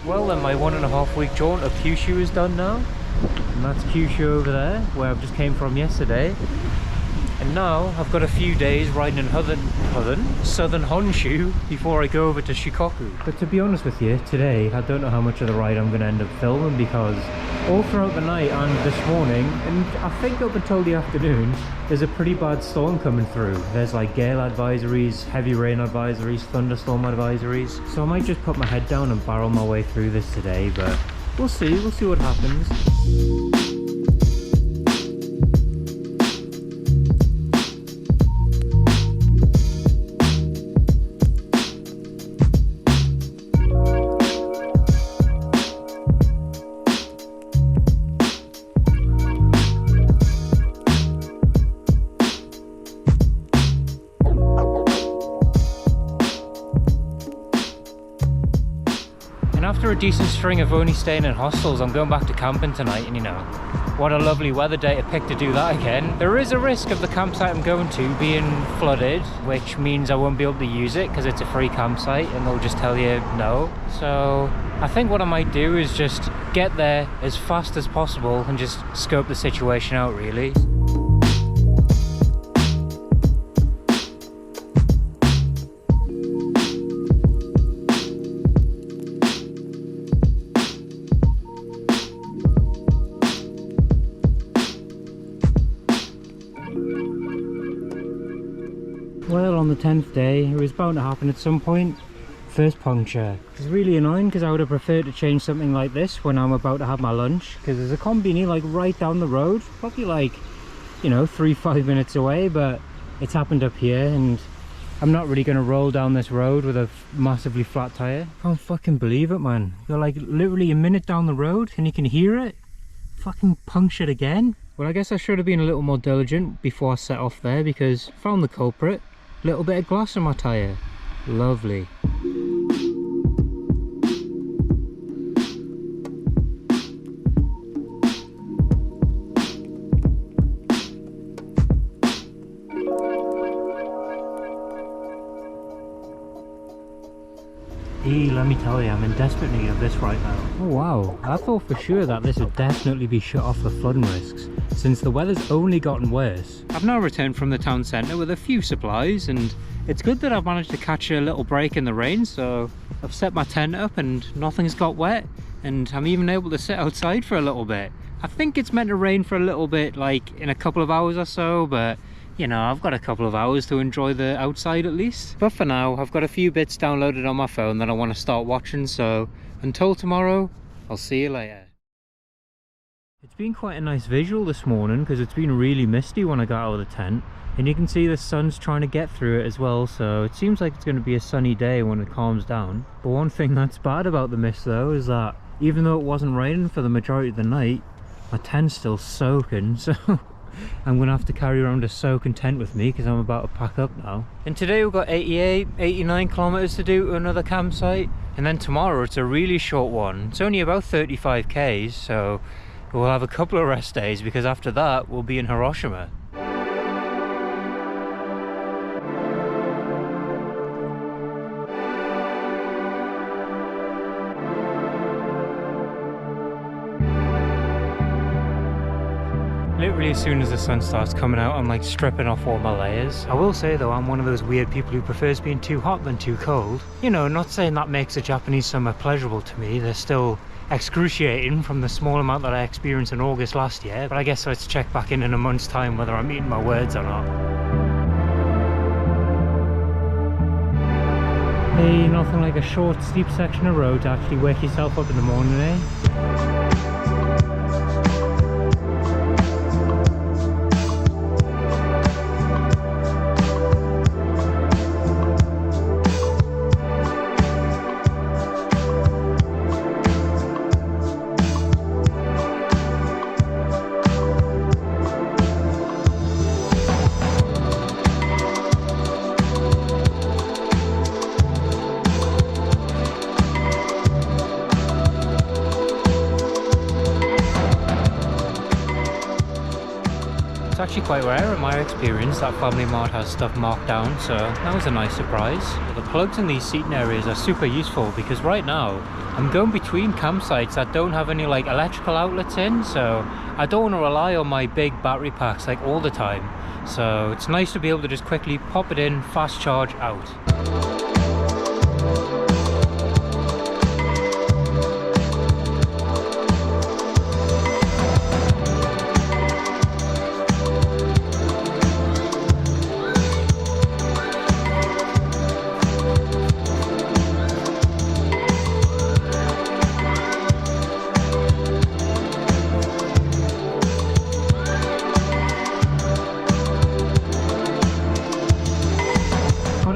Well then, my 1.5 week jaunt of Kyushu is done now. And that's Kyushu over there, where I just came from yesterday. And now I've got a few days riding in southern Honshu before I go over to Shikoku. But to be honest with you, today I don't know how much of the ride I'm going to end up filming, because all throughout the night and this morning, and I think up until the afternoon, there's a pretty bad storm coming through. There's like gale advisories, heavy rain advisories, thunderstorm advisories. So I might just put my head down and barrel my way through this today, but we'll see what happens. After a decent string of only staying in hostels, I'm going back to camping tonight, and you know, what a lovely weather day to pick to do that again. There is a risk of the campsite I'm going to being flooded, which means I won't be able to use it because it's a free campsite and they'll just tell you no. So I think what I might do is just get there as fast as possible and just scope the situation out, really. Well, on the 10th day, it was bound to happen at some point. First puncture. It's really annoying because I would have preferred to change something like this when I'm about to have my lunch, because there's a combini like right down the road, probably like, you know, 3-5 minutes away, but it's happened up here and I'm not really going to roll down this road with a massively flat tire. Can't fucking believe it, man. You're like literally a minute down the road and you can hear it. Fucking punctured again. Well, I guess I should have been a little more diligent before I set off there, because I found the culprit. Little bit of glass in my tyre. Lovely. Let me tell you, I'm in desperate need of this right now. Oh wow, I thought for sure that this would definitely be shut off for flooding risks, since the weather's only gotten worse. I've now returned from the town centre with a few supplies, and it's good that I've managed to catch a little break in the rain, so I've set my tent up and nothing's got wet, and I'm even able to sit outside for a little bit. I think it's meant to rain for a little bit, like in a couple of hours or so, but you know, I've got a couple of hours to enjoy the outside at least. But for now, I've got a few bits downloaded on my phone that I want to start watching, so until tomorrow, I'll see you later. It's been quite a nice visual this morning because it's been really misty when I got out of the tent, and you can see the sun's trying to get through it as well, so it seems like it's going to be a sunny day when it calms down. But one thing that's bad about the mist though is that even though it wasn't raining for the majority of the night, my tent's still soaking, so I'm going to have to carry around a soaking tent with me because I'm about to pack up now. And today we've got 89 kilometers to do to another campsite, and then tomorrow it's a really short one. It's only about 35 k's, so we'll have a couple of rest days, because after that we'll be in Hiroshima. Literally as soon as the sun starts coming out, I'm like stripping off all my layers. I will say though, I'm one of those weird people who prefers being too hot than too cold. You know, not saying that makes a Japanese summer pleasurable to me. They're still excruciating from the small amount that I experienced in August last year. But I guess let's check back in a month's time whether I'm eating my words or not. Hey, nothing like a short, steep section of road to actually wake yourself up in the morning, eh? actually quite rare in my experience that Family Mart has stuff marked down, so that was a nice surprise. The plugs in these seating areas are super useful because right now I'm going between campsites that don't have any like electrical outlets in, so I don't want to rely on my big battery packs like all the time. So it's nice to be able to just quickly pop it in, fast charge, out.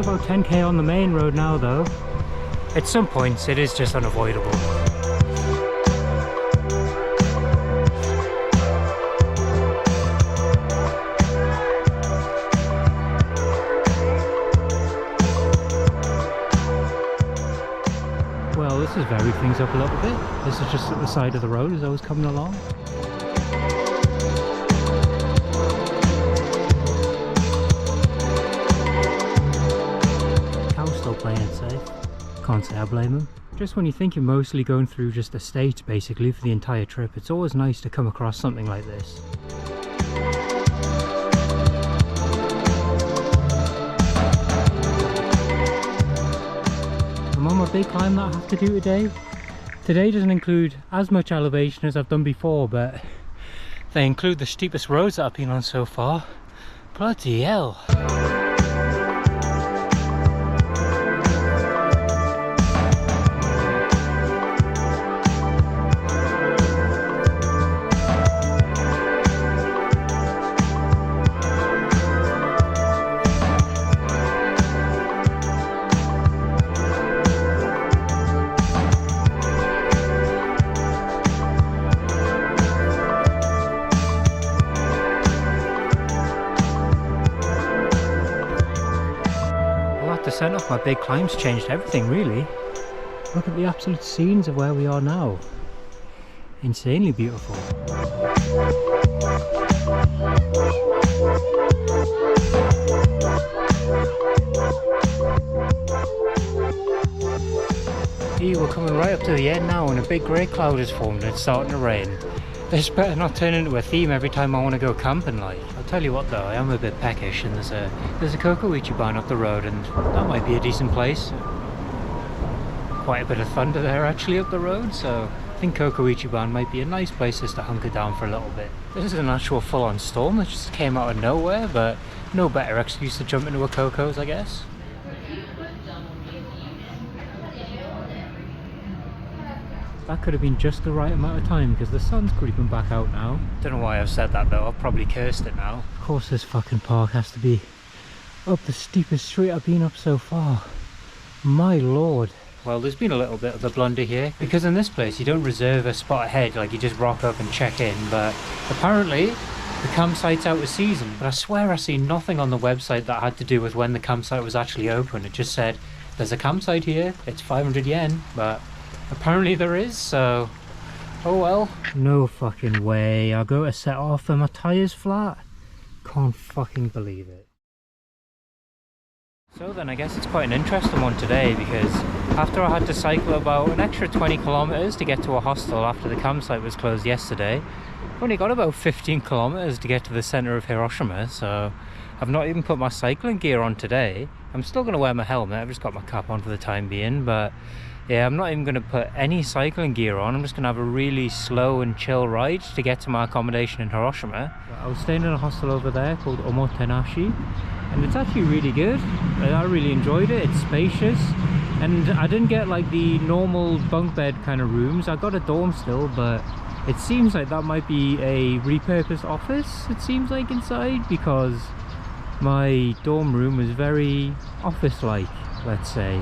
About 10k on the main road now though. At some points it is just unavoidable. Well, this has varied things up a little bit. This is just at the side of the road as I was coming along. Playing it safe. Can't say I blame them. Just when you think you're mostly going through just estates basically for the entire trip, it's always nice to come across something like this. I'm on my big climb that I have to do today. Today doesn't include as much elevation as I've done before, but they include the steepest roads that I've been on so far. Bloody hell. The centre of my big climb's changed everything really. Look at the absolute scenes of where we are now. Insanely beautiful. Here we're coming right up to the end now and a big grey cloud has formed and it's starting to rain. This better not turn into a theme every time I want to go camping like. I'll tell you what though, I am a bit peckish and there's a Cocoichi barn up the road and that might be a decent place. Quite a bit of thunder there actually up the road, so I think Cocoichi barn might be a nice place just to hunker down for a little bit. This is an actual full-on storm that just came out of nowhere, but no better excuse to jump into a Coco's, I guess. That could have been just the right amount of time because the sun's creeping back out now. Don't know why I've said that though, I've probably cursed it now. Of course this fucking park has to be up the steepest street I've been up so far. My lord. Well, there's been a little bit of a blunder here because in this place you don't reserve a spot ahead, like you just rock up and check in, but apparently the campsite's out of season. But I swear I see nothing on the website that had to do with when the campsite was actually open. It just said there's a campsite here, it's 500 yen, but apparently there is, so oh well. No fucking way, I'll go to set off and my tyre's flat. Can't fucking believe it. So then I guess it's quite an interesting one today because after I had to cycle about an extra 20 kilometers to get to a hostel after the campsite was closed yesterday, I've only got about 15 kilometers to get to the center of Hiroshima, so I've not even put my cycling gear on today. I'm still going to wear my helmet, I've just got my cap on for the time being, but yeah, I'm not even going to put any cycling gear on. I'm just going to have a really slow and chill ride to get to my accommodation in Hiroshima. I was staying in a hostel over there called Omotenashi, and it's actually really good. I really enjoyed it. It's spacious, and I didn't get like the normal bunk bed kind of rooms. I got a dorm still, but it seems like that might be a repurposed office, it seems like inside, because my dorm room was very office-like, let's say.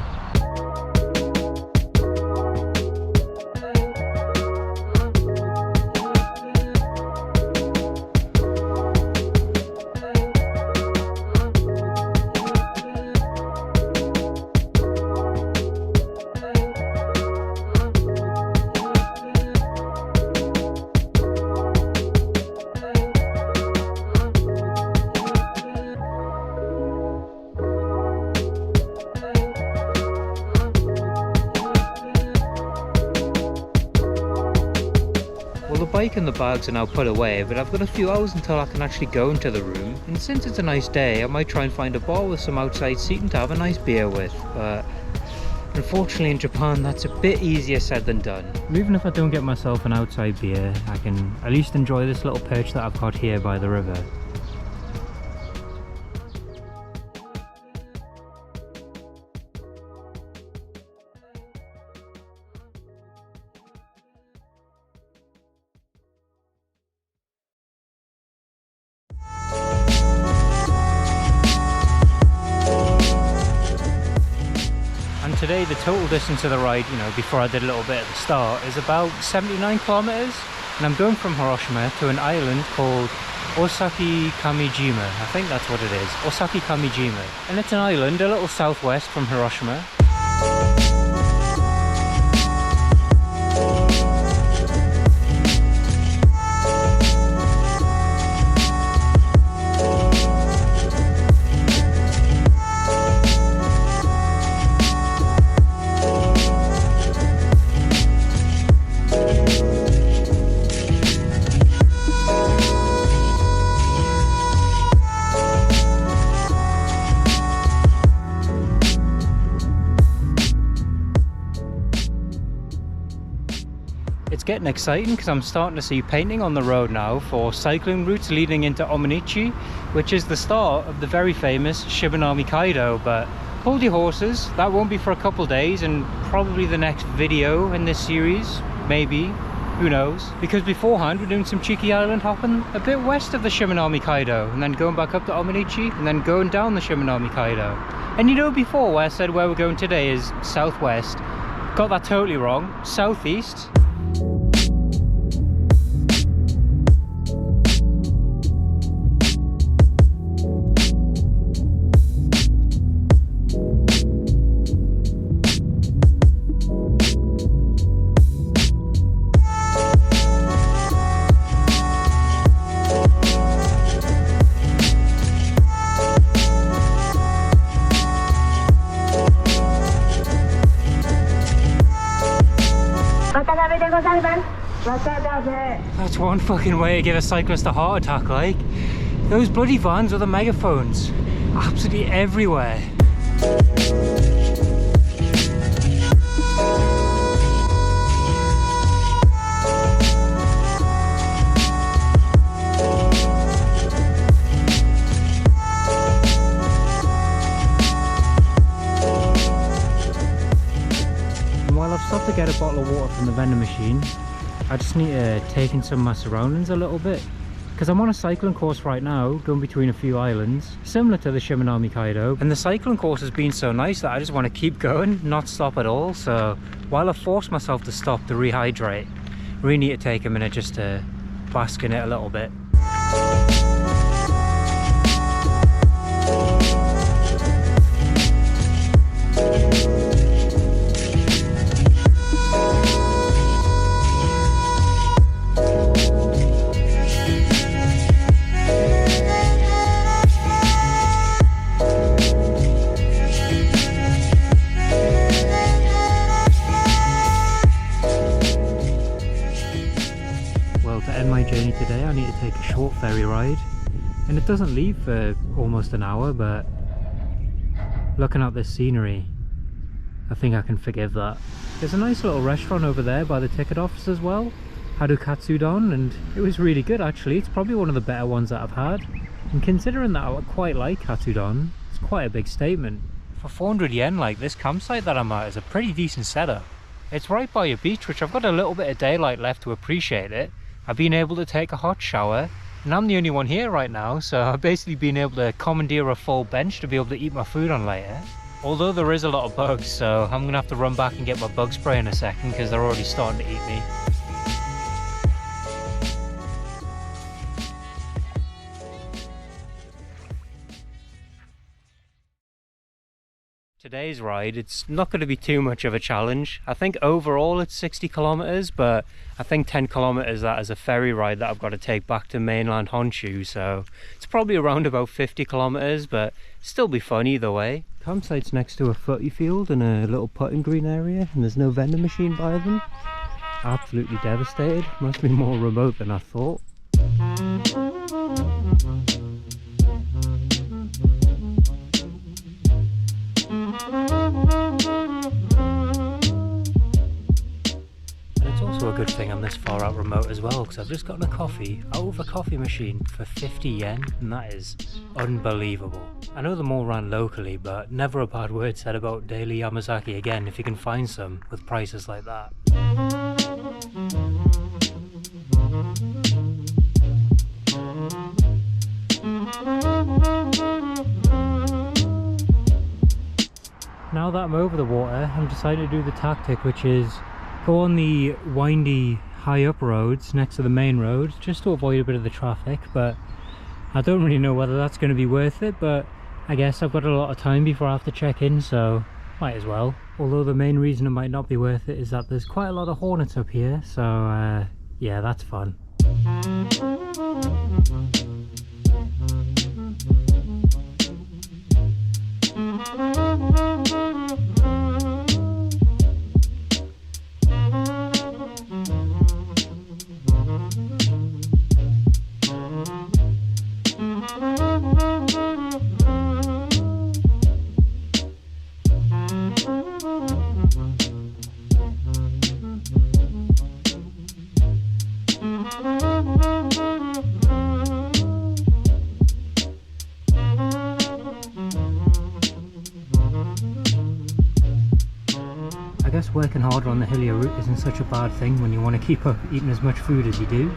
bike and the bags are now put away, but I've got a few hours until I can actually go into the room, and since it's a nice day I might try and find a bar with some outside seating to have a nice beer with, but unfortunately in Japan that's a bit easier said than done. Even if I don't get myself an outside beer, I can at least enjoy this little perch that I've got here by the river. Today the total distance of the ride, before I did a little bit at the start, is about 79 kilometers, and I'm going from Hiroshima to an island called Osaki Kamijima. I think that's what it is, Osaki Kamijima. And it's an island a little southwest from Hiroshima. It's getting exciting because I'm starting to see painting on the road now for cycling routes leading into Onomichi, which is the start of the very famous Shimonoseki. But hold your horses, that won't be for a couple days, and probably the next video in this series, maybe, who knows, because beforehand we're doing some cheeky island hopping a bit west of the Shimonoseki, and then going back up to Onomichi, and then going down the Shimonoseki. And before where I said where we're going today is southwest, got that totally wrong, southeast. That's one fucking way to give a cyclist a heart attack, like. Those bloody vans with the megaphones, absolutely everywhere. And while I've stopped to get a bottle of water from the vending machine, I just need to take in some of my surroundings a little bit, because I'm on a cycling course right now going between a few islands similar to the Shimonoseki, and the cycling course has been so nice that I just want to keep going, not stop at all. So while I force myself to stop to rehydrate, I really need to take a minute just to bask in it a little bit. Journey today, I need to take a short ferry ride, and it doesn't leave for almost an hour, but looking at this scenery, I think I can forgive that. There's a nice little restaurant over there by the ticket office as well, Haru Katsudon, and it was really good actually. It's probably one of the better ones that I've had, and considering that I quite like Katsudon, it's quite a big statement. For 400 yen, like, this campsite that I'm at is a pretty decent setup. It's right by a beach, which I've got a little bit of daylight left to appreciate it. I've been able to take a hot shower, and I'm the only one here right now, so I've basically been able to commandeer a full bench to be able to eat my food on later. Although there is a lot of bugs, so I'm gonna have to run back and get my bug spray in a second because they're already starting to eat me. Today's ride, it's not going to be too much of a challenge. I think overall it's 60 kilometers, but I think 10 kilometers that is a ferry ride that I've got to take back to mainland Honshu, so it's probably around about 50 kilometers, but still be fun either way. Campsite's next to a footy field and a little putting green area, and there's no vending machine by them. Absolutely devastated. Must be more remote than I thought. A good thing I'm this far out remote as well, because I've just gotten a coffee out of a coffee machine for 50 yen, and that is unbelievable. I know them all ran locally, but never a bad word said about Daily Yamazaki again if you can find some with prices like that. Now that I'm over the water, I'm deciding to do the tactic, which is go on the windy high up roads next to the main road just to avoid a bit of the traffic, but I don't really know whether that's going to be worth it, but I guess I've got a lot of time before I have to check in, so might as well. Although the main reason it might not be worth it is that there's quite a lot of hornets up here, so yeah, that's fun. I guess working harder on the hillier route isn't such a bad thing when you want to keep up eating as much food as you do.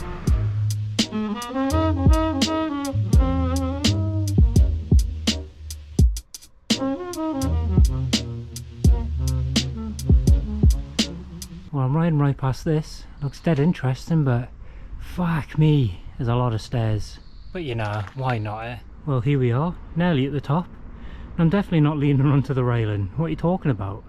Well, I'm riding right past this. Looks dead interesting, but fuck me, there's a lot of stairs. But you know, why not, eh? Well, here we are, nearly at the top. I'm definitely not leaning onto the railing. What are you talking about?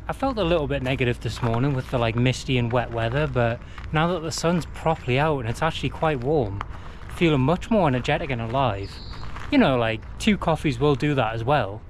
I felt a little bit negative this morning with the misty and wet weather, but now that the sun's properly out and it's actually quite warm, feeling much more energetic and alive. You know, 2 coffees will do that as well.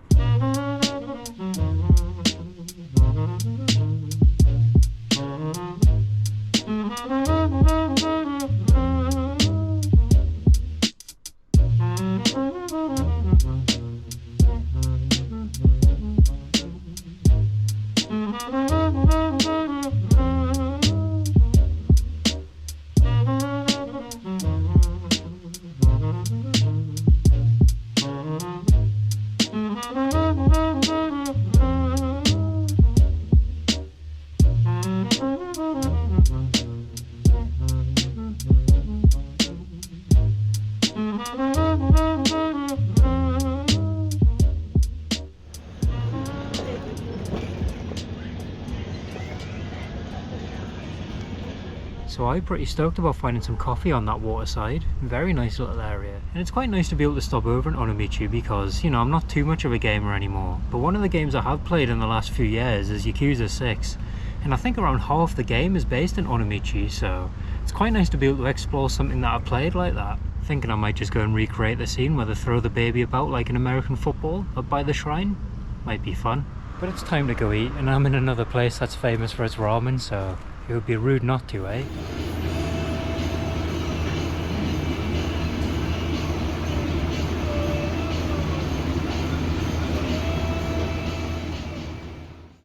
So I'm pretty stoked about finding some coffee on that waterside. Very nice little area. And it's quite nice to be able to stop over in Onomichi because, you know, I'm not too much of a gamer anymore. But one of the games I have played in the last few years is Yakuza 6. And I think around half the game is based in Onomichi, so it's quite nice to be able to explore something that I played like that. Thinking I might just go and recreate the scene where they throw the baby about like an American football up by the shrine. Might be fun. But it's time to go eat, and I'm in another place that's famous for its ramen, so it would be rude not to, eh?